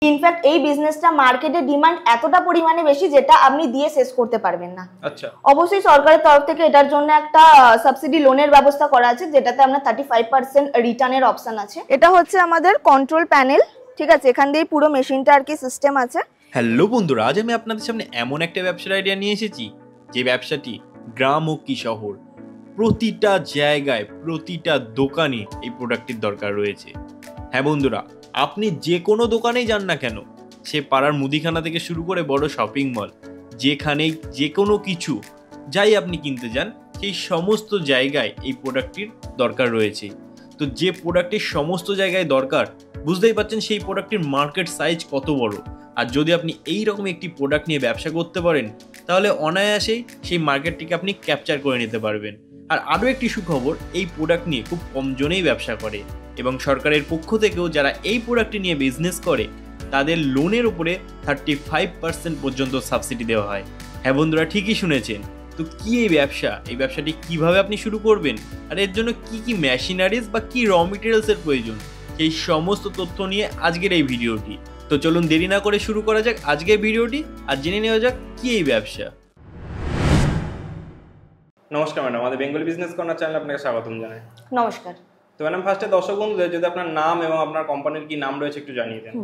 In fact এই বিজনেসটা মার্কেটে ডিমান্ড এতটা পরিমাণে বেশি যেটা আপনি দিয়ে শেষ করতে পারবেন না। আচ্ছা, অবশ্যই সরকারের তরফ থেকে এটার জন্য একটা সাবসিডি লোনের ব্যবস্থা করা আছে, যেটাতে আমরা 35% রিটার্নের অপশন আছে। এটা হচ্ছে আমাদের কন্ট্রোল প্যানেল, ঠিক আছে, এখান দিয়ে পুরো মেশিনটা আর কি সিস্টেম আছে। হ্যালো বন্ধুরা, আজ আমি আপনাদের সামনে এমন একটা ব্যবসার আইডিয়া নিয়ে এসেছি যে ব্যবসাটি গ্রাম হোক কি শহর, প্রতিটা জায়গায় প্রতিটা দোকানে এই প্রোডাক্টটির দরকার রয়েছে। হ্যাঁ বন্ধুরা, আপনি যে কোনো দোকানেই যান না কেন, সে পাড়ার মুদিখানা থেকে শুরু করে বড় শপিং মল, যেখানেই যে কোনো কিছু যাই আপনি কিনতে যান, সেই সমস্ত জায়গায় এই প্রোডাক্টটির দরকার রয়েছে। তো যে প্রোডাক্টটির সমস্ত জায়গায় দরকার, বুঝতেই পারছেন সেই প্রোডাক্টটির মার্কেট সাইজ কত বড়। আর যদি আপনি এই রকম একটি প্রোডাক্ট নিয়ে ব্যবসা করতে পারেন, তাহলে অনায়াসেই সেই মার্কেটটিকে আপনি ক্যাপচার করে নিতে পারবেন। আর আরও একটি সুখবর, এই প্রোডাক্ট নিয়ে খুব কম জনেই ব্যবসা করে এবং সরকারের পক্ষ থেকেও যারা এই প্রোডাক্টটি নিয়ে বিজনেস করে তাদের লোনের উপরে 35% পর্যন্ত সাবসিডি দেওয়া হয়। হ্যাঁ বন্ধুরা, ঠিকই শুনেছেন। তো কি এই ব্যবসা, এই ব্যবসাটি কিভাবে আপনি শুরু করবেন, আর এর জন্য কি কি মেশিনারিজ বা কি র মেটেরিয়ালসের প্রয়োজন, সেই সমস্ত তথ্য নিয়ে আজকের এই ভিডিওটি। তো চলুন দেরি না করে শুরু করা যাক আজকের ভিডিওটি আর জেনে নেওয়া যাক কি এই ব্যবসা। নমস্কার ম্যাডাম, আমাদের বেঙ্গলি বিজনেস কর্নার চ্যানেলে আপনাকে স্বাগতম জানাই। নমস্কার। তো ম্যাডাম, ফার্স্টে দর্শক বন্ধুদের যদি আপনার নাম এবং আপনার কোম্পানির কি নাম রয়েছে একটু জানিয়ে দেন।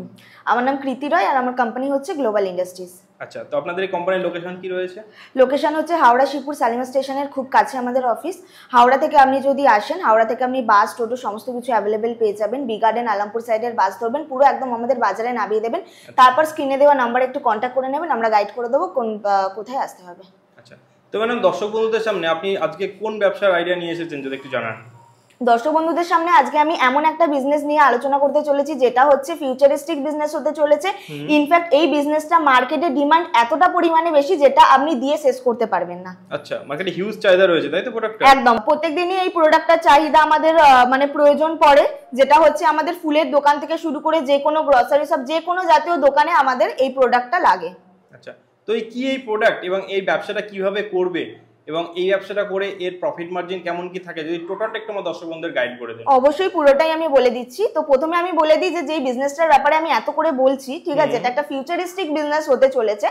আমার নাম কৃতি রয় আর আমার কোম্পানি হচ্ছে গ্লোবাল ইন্ডাস্ট্রিজ। আচ্ছা, তো আপনাদের এই কোম্পানির লোকেশন কি রয়েছে? লোকেশন হচ্ছে হাওড়া শিবপুর সালিমা স্টেশনের খুব কাছে আমাদের অফিস। হাওড়া থেকে আপনি যদি আসেন, হাওড়া থেকে আপনি বাস টোটো সমস্ত কিছু অ্যাভেলেবেল পেয়ে যাবেন। বি গার্ডেন আলমপুর সাইডের বাস ধরবেন, পুরো একদম আমাদের বাজারে নামিয়ে দেবেন। তারপর স্ক্রিনে দেওয়া নাম্বারে একটু কন্ট্যাক্ট করে নেবেন, আমরা গাইড করে দেবো কোথায় আসতে হবে। আচ্ছা, তো ম্যাডাম দর্শক বন্ধুদের সামনে আপনি আজকে কোন ব্যবসার আইডিয়া নিয়ে এসেছেন যদি একটু জানান। দর্শক বন্ধুদের সামনে আজকে আমি এমন একটা বিজনেস নিয়ে আলোচনা করতে চলেছি যেটা হচ্ছে ফিউচারিস্টিক বিজনেস হতে চলেছে। ইনফ্যাক্ট এই বিজনেসটা মার্কেটে ডিমান্ড এতটা পরিমাণে বেশি যেটা আপনি দিয়ে শেষ করতে পারবেন না। আচ্ছা, মার্কেটে হিউজ চাহিদা রয়েছে তাই তো প্রোডাক্টটা? একদম, প্রত্যেকদিনই এই প্রোডাক্টটার চাহিদা আমাদের মানে প্রয়োজন পড়ে, যেটা হচ্ছে আমাদের ফুলের দোকান থেকে শুরু করে যে কোনো গ্রসারি শপ, যে কোনো জাতীয় দোকানে আমাদের এই প্রোডাক্টটা লাগে। আচ্ছা, তো এই প্রোডাক্ট এবং এই ব্যবসাটা কিভাবে করবে এবং এই ব্যবসাটা করে এর প্রফিট মার্জিন কেমন কি থাকে, যদি টোটালটা একটু আমার দর্শক বন্ধুদের গাইড করে দেন। অবশ্যই পুরোটাই আমি বলে দিচ্ছি। তো প্রথমে আমি বলে দিই যে বিজনেসটার ব্যাপারে আমি এত করে বলছি, ঠিক আছে, এটা একটা ফিউচারিস্টিক বিজনেস হতে চলেছে।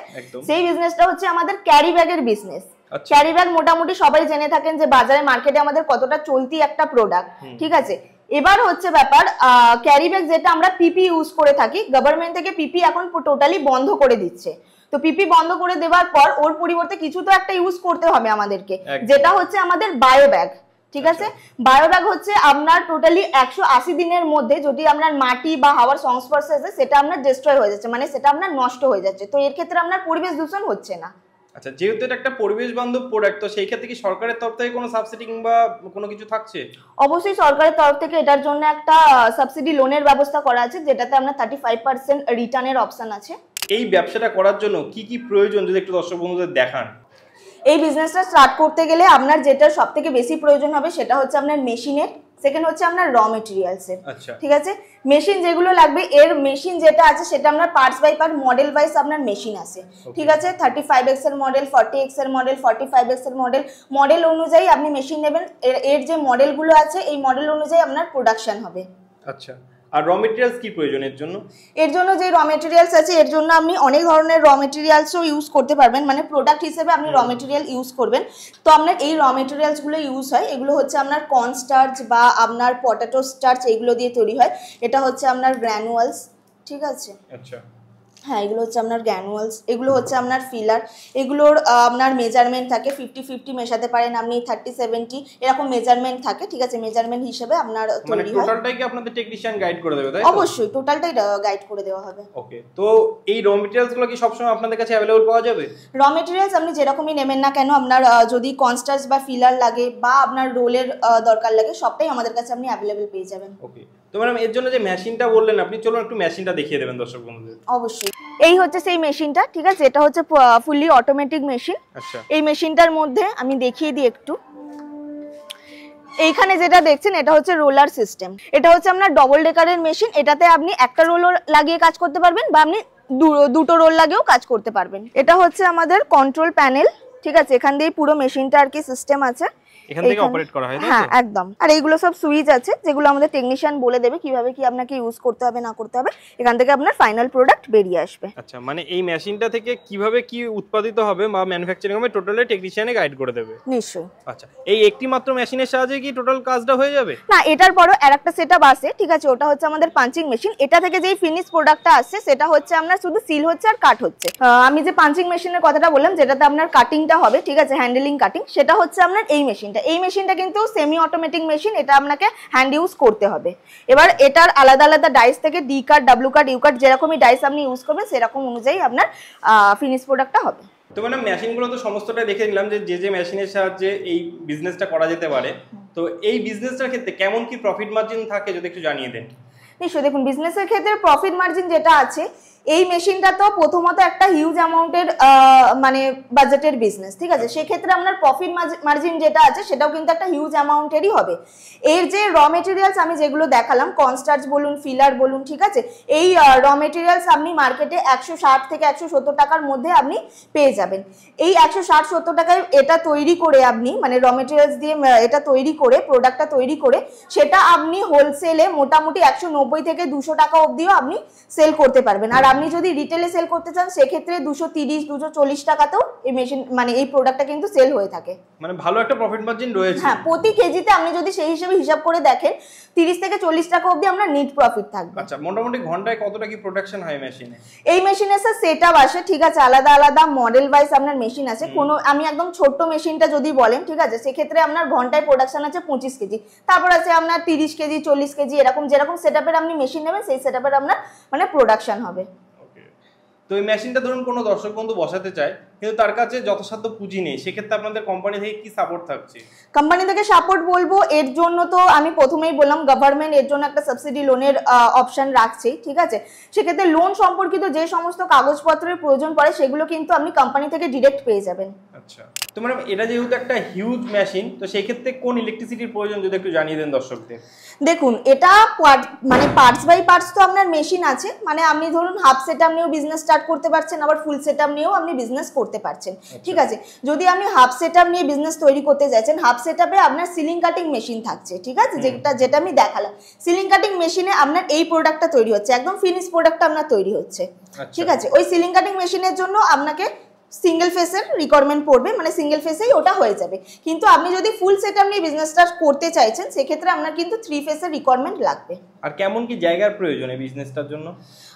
সেই বিজনেসটা হচ্ছে আমাদের ক্যারি ব্যাগের বিজনেস। ক্যারি ব্যাগ মোটামুটি সবাই জেনে থাকেন যে বাজারে মার্কেটে আমাদের কতটা চলতি একটা প্রোডাক্ট, ঠিক আছে। এবার হচ্ছে ব্যাপার, ক্যারি ব্যাগ যেটা আমরা পিপি ইউজ করে থাকি, গভর্নমেন্ট থেকে পিপি এখন টোটালি বন্ধ করে দিচ্ছে। তো পিপি বন্ধ করে দেওয়ার পর ওর পরিবর্তে কিছু তো একটা ইউজ করতে হবে আমাদেরকে, যেটা হচ্ছে আমাদের বায়ো ব্যাগ, ঠিক আছে। বায়ো ব্যাগ হচ্ছে আপনার টোটালি 180 দিনের মধ্যে যদি আপনার মাটি বা হাওয়ার সংস্পর্শে আসে সেটা আপনার ডিস্ট্রয় হয়ে যাচ্ছে, মানে সেটা আপনার নষ্ট হয়ে যাচ্ছে। তো এর ক্ষেত্রে আপনার পরিবেশ দূষণ হচ্ছে না। আচ্ছা, যেহেতু এটা একটা পরিবেশ বান্ধব প্রোডাক্ট, তো সেই ক্ষেত্রে কি সরকারের তরফ থেকে কোনো সাবসিডি কিংবা কোনো কিছু থাকছে? অবশ্যই সরকারের তরফ থেকে এটার জন্য একটা সাবসিডি লোনের ব্যবস্থা করা আছে, যেটাতে আপনার 35% রিটার্নের অপশন আছে। এই ব্যবসাটা করার জন্য কি কি প্রয়োজন যদি একটু দর্শক বন্ধুদের দেখান। এই বিজনেসটা স্টার্ট করতে গেলে আপনার যেটা সবথেকে বেশি প্রয়োজন হবে সেটা হচ্ছে আপনার মেশিনের, সেকেন্ড হচ্ছে আপনার র মেটেরিয়ালসের, ঠিক আছে। মেশিন যেগুলো লাগবে, এর মেশিন যেটা আছে সেটা আপনার parts by part model wise আপনার মেশিন আছে, ঠিক আছে। 35x এর মডেল, 40x এর মডেল, 45x এর মডেল অনুযায়ী আপনি মেশিন নেবেন। এর যে মডেলগুলো আছে এই মডেল অনুযায়ী আপনার প্রোডাকশন হবে। আচ্ছা, আর র মেটেরিয়ালস কি প্রয়োজন এর জন্য? এর জন্য যে র মেটেরিয়ালস আছে, এর জন্য আপনি অনেক ধরনের র মেটেরিয়ালসও ইউজ করতে পারবেন, মানে প্রোডাক্ট হিসেবে আপনি র মেটেরিয়াল ইউজ করবেন। তো আপনার এই র মেটেরিয়ালসগুলো ইউজ হয়, এগুলো হচ্ছে আপনার কর্ন স্টার্চ বা আপনার পটেটো স্টার্চ, এগুলো দিয়ে তৈরি হয়। এটা হচ্ছে আপনার গ্র্যানুয়ালস, ঠিক আছে। আচ্ছা, হ্যাঁ, এগুলো হচ্ছে আপনার গ্র্যানুয়ালস, এগুলো হচ্ছে আপনার ফিলার। এগুলোর আপনার মেজারমেন্ট থাকে 50-50 মেশাতে পারেন আপনি, 30-70 এরকম মেজারমেন্ট থাকে, ঠিক আছে। মেজারমেন্ট হিসেবে আপনার তৈরি হয়। টোটালটাই কি আপনাদের টেকনিশিয়ান গাইড করে দেবে তাই? অবশ্যই টোটালটাই গাইড করে দেওয়া হবে। ওকে, তো এই র মেটেরিয়ালসগুলো কি সবসময় আপনাদের কাছে অ্যাভেলেবল পাওয়া যাবে? র মেটেরিয়ালস আপনি যেরকমই নেবেন না কেন, আপনার যদি কনস্টার্চ বা ফিলার লাগে বা আপনার রোলের দরকার লাগে, সবটাই আমাদের কাছে আপনি অ্যাভেলেবল পেয়ে যাবেন। ওকে, তো ম্যাডাম এর জন্য যে মেশিনটা বললেন আপনি, চলুন একটু মেশিনটা দেখিয়ে দেবেন দর্শক বন্ধুদের। অবশ্যই, এই হচ্ছে সেই মেশিনটা, ঠিক আছে। এটা হচ্ছে ফুললি অটোমেটিক মেশিন। আচ্ছা, এই মেশিনটার মধ্যে আমি দেখিয়ে দিই একটু। এইখানে যেটা দেখছেন এটা হচ্ছে রোলার সিস্টেম। এটা হচ্ছে আপনার ডবল ডেকারের মেশিন। এটাতে আপনি একটা রোলার লাগিয়ে কাজ করতে পারবেন বা আপনি দুটো রোল লাগিয়েও কাজ করতে পারবেন। এটা হচ্ছে আমাদের কন্ট্রোল প্যানেল, ঠিক আছে। এখান দিয়ে পুরো মেশিনটা আর কি সিস্টেম আছে। এখান থেকে অপারেট করা হয়, তাই তো? হ্যাঁ একদম। আর এইগুলো সব সুইচ আছে যেগুলো আমাদের টেকনিশিয়ান বলে দেবে কিভাবে কি আপনাকে ইউজ করতে হবে না করতে হবে, এখান থেকে আপনার ফাইনাল প্রোডাক্ট বেরিয়ে আসবে। আচ্ছা, মানে এই মেশিনটা থেকে কিভাবে কি উৎপাদিত হবে বা ম্যানুফ্যাকচারিং হবে টোটালি টেকনিশিয়ানে গাইড করে দেবে? নিশ্চয়ই। আচ্ছা, এই একটি মাত্র মেশিনের সাহায্যে কি টোটাল কাজটা হয়ে যাবে? না, এটার পরও আরেকটা সেটআপ আছে, ঠিক আছে, ওটা হচ্ছে আমাদের পাঞ্চিং মেশিন। এটা থেকে যেই ফিনিশ প্রোডাক্টটা আসছে সেটা হচ্ছে আপনার শুধু সিল হচ্ছে আর কাট হচ্ছে। আমি যে পাঞ্চিং মেশিনের কথাটা বললাম যেটাতে আপনার কাটিংটা হবে, ঠিক আছে, হ্যান্ডেলিং কাটিং, সেটা হচ্ছে আপনার এই মেশিনটা। এই মেশিনটা কিন্তু সেমি অটোমেটিক মেশিন, এটা আপনাকে হ্যান্ড ইউজ করতে হবে। এবার এটার আলাদা আলাদা ডাইস থেকে D cut, W cut, U cut, যেরকমই ডাইস আপনি ইউজ করবেন সেরকম অনুযায়ী আপনার ফিনিশ প্রোডাক্টটা হবে। তো মানে মেশিনগুলো তো সমস্তটাই দেখে নিলাম যে যে মেশিনের সাহায্যে এই বিজনেসটা করা যেতে পারে। তো এই বিজনেসটার ক্ষেত্রে কেমন কি প্রফিট মার্জিন থাকে যদি একটু জানিয়ে দেন। নিশ্চয়ই। দেখুন, বিজনেসের ক্ষেত্রে প্রফিট মার্জিন যেটা আছে, এই মেশিনটা তো প্রথমত একটা হিউজ অ্যামাউন্টের মানে বাজেটের বিজনেস, ঠিক আছে, সেক্ষেত্রে আপনার প্রফিট মার্জিন যেটা আছে সেটাও কিন্তু একটা হিউজ অ্যামাউন্টেরই হবে। এর যে র মেটেরিয়ালস আমি যেগুলো দেখালাম, কনস্টার্চ বলুন, ফিলার বলুন, ঠিক আছে, এই র মেটেরিয়ালস আপনি মার্কেটে 160 থেকে 170 টাকার মধ্যে আপনি পেয়ে যাবেন। এই 160-170 টাকায় এটা তৈরি করে আপনি, মানে র মেটেরিয়ালস দিয়ে এটা তৈরি করে, প্রোডাক্টটা তৈরি করে, সেটা আপনি হোলসেলে মোটামুটি 190 থেকে 200 টাকা অবধিও আপনি সেল করতে পারবেন। আর আপনি যদি রিটেলে সেল করতে চান সেক্ষেত্রে 230-240 টাকাতেও এই মেশিন, মানে এই প্রোডাক্টটা কিন্তু সেল হয়ে থাকে। মানে ভালো একটা প্রফিট মার্জিন রয়েছে। হ্যাঁ, প্রতি কেজিতে আপনি যদি সেই হিসেবে হিসাব করে দেখেন 30 থেকে 40 টাকা অবধি আমরা নেট প্রফিট থাকবে। আচ্ছা, মোটামুটি ঘন্টায় কতটা কি প্রোডাকশন হয় মেশিনে? এই মেশিনে স্যার সেটআপ আসে, ঠিক আছে, আলাদা আলাদা মডেল ওয়াইজ আপনার মেশিন আছে। কোনো আমি একদম ছোট্ট মেশিনটা যদি বলেন, ঠিক আছে, সেক্ষেত্রে আপনার ঘন্টায় প্রোডাকশন আছে 25 কেজি, তারপর আছে আপনার 30 কেজি, 40 কেজি, এরকম যেরকম সেটআপের আপনি মেশিন নেবেন সেই সেটআপের আপনার মানে প্রোডাকশন হবে। তো এই মেশিনটা ধরুন কোনো দর্শক বন্ধু বসাতে চায় কিন্তু তার কাছে যথাসাধ্য পুঁজি নেই, সেক্ষেত্রে আপনাদের কোম্পানি থেকে কি সাপোর্ট থাকছে? কোম্পানি থেকে সাপোর্ট বলবো, এর জন্য তো আমি প্রথমেই বললাম গভর্নমেন্ট এর জন্য একটা সাবসিডি লোনের অপশন রাখছেই, ঠিক আছে, সেক্ষেত্রে লোন সম্পর্কিত যে সমস্ত কাগজপত্রের প্রয়োজন পড়ে সেগুলো কিন্তু আপনি কোম্পানি থেকে ডিরেক্ট পেয়ে যাবেন। আচ্ছা, তো ম্যাডাম এটা যেহেতু একটা হিউজ মেশিন, তো সেই ক্ষেত্রে কোন ইলেকট্রিসিটির প্রয়োজন যদি একটু জানিয়ে দেন দর্শকদের। দেখুন, এটা মানে পার্টস বাই পার্টস তো আপনার মেশিন আছে, মানে আপনি ধরুন হাফ সেটআপ নিয়েও বিজনেস স্টার্ট করতে পারছেন, আবার ফুল সেটআপ নিয়েও আপনি বিজনেস করতে পারছেন, ঠিক আছে। যদি আপনি হাফ সেটআপ নিয়ে বিজনেস তৈরি করতে যাচ্ছেন, হাফ সেটআপে আপনার সিলিং কাটিং মেশিন থাকছে, ঠিক আছে, যেটা আমি দেখালাম, সিলিং কাটিং মেশিনে আপনার এই প্রোডাক্টটা তৈরি হচ্ছে, একদম ফিনিশ প্রোডাক্টটা আপনার তৈরি হচ্ছে, ঠিক আছে। ওই সিলিং কাটিং মেশিনের জন্য আপনাকে সিঙ্গেল ফেসের রিকোয়ারমেন্ট পড়বে, মানে সিঙ্গেল ফেসেই ওটা হয়ে যাবে। কিন্তু আপনি যদি ফুল সেটআপ নিয়ে বিজনেসটা করতে চাইছেন সেক্ষেত্রে আপনার কিন্তু 3 ফেসের রিকোয়ারমেন্ট লাগবে। আর কেমন কি জায়গার প্রয়োজন এই বিজনেসটার জন্য?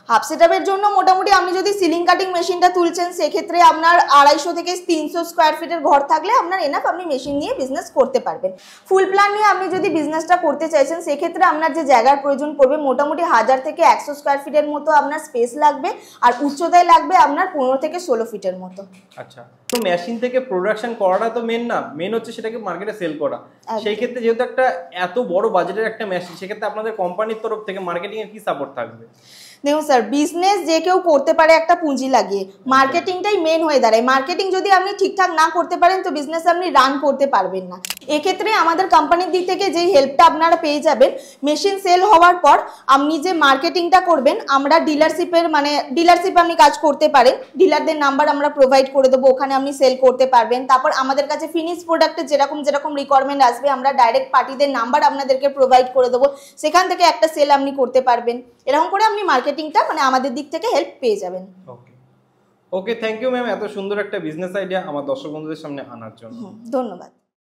হাফ সেটআপের জন্য মোটামুটি আপনি যদি সিলিং কাটিং মেশিনটা তুলছেন সেক্ষেত্রে আপনার 250 থেকে 300 স্কোয়ার ফিটের ঘর থাকলে আপনার এনাফ, আপনি মেশিন নিয়ে বিজনেস করতে পারবেন। ফুল প্ল্যান নিয়ে আপনি যদি বিজনেসটা করতে চাইছেন সেক্ষেত্রে আপনার যে জায়গার প্রয়োজন পড়বে মোটামুটি 1000 থেকে 100 স্কোয়ার ফিটের মতো আপনার স্পেস লাগবে, আর উচ্চতায় লাগবে আপনার 15 থেকে 16 ফিটের মতো। আচ্ছা, তো মেশিন থেকে প্রোডাকশন করাটা তো মেন না, মেন হচ্ছে সেটাকে মার্কেটে সেল করা। সেই ক্ষেত্রে যেহেতু একটা এত বড় বাজেটের একটা মেশিন, সেক্ষেত্রে আপনাদের কোম্পানির তরফ থেকে মার্কেটিং এর কি সাপোর্ট থাকবে? দেখুন স্যার, বিজনেস যে কেউ করতে পারে একটা পুঁজি লাগিয়ে, মার্কেটিংটাই মেন হয়ে দাঁড়ায়। মার্কেটিং যদি আপনি ঠিকঠাক না করতে পারেন তো বিজনেস আপনি রান করতে পারবেন না। এক্ষেত্রে আমাদের কোম্পানির দিক থেকে যেই হেল্পটা আপনারা পেয়ে যাবেন, মেশিন সেল হওয়ার পর আপনি যে মার্কেটিংটা করবেন, আমরা ডিলারশিপ আপনি কাজ করতে পারেন, ডিলারদের নাম্বার আমরা প্রোভাইড করে দেবো, ওখানে আপনি সেল করতে পারবেন। তারপর আমাদের কাছে ফিনিশ প্রোডাক্টের যেরকম রিকোয়ারমেন্ট আসবে আমরা ডাইরেক্ট পার্টিদের নাম্বার আপনাদেরকে প্রোভাইড করে দেবো, সেখান থেকে একটা সেল আপনি করতে পারবেন। এরকম করে আপনি মার্কেটিংটা মানে আমাদের দিক থেকে হেল্প পেয়ে যাবেন। ওকে, থ্যাংক ইউ ম্যাম, এত সুন্দর একটা বিজনেস আইডিয়া আমার দর্শক বন্ধুদের সামনে আনার জন্য। ধন্যবাদ।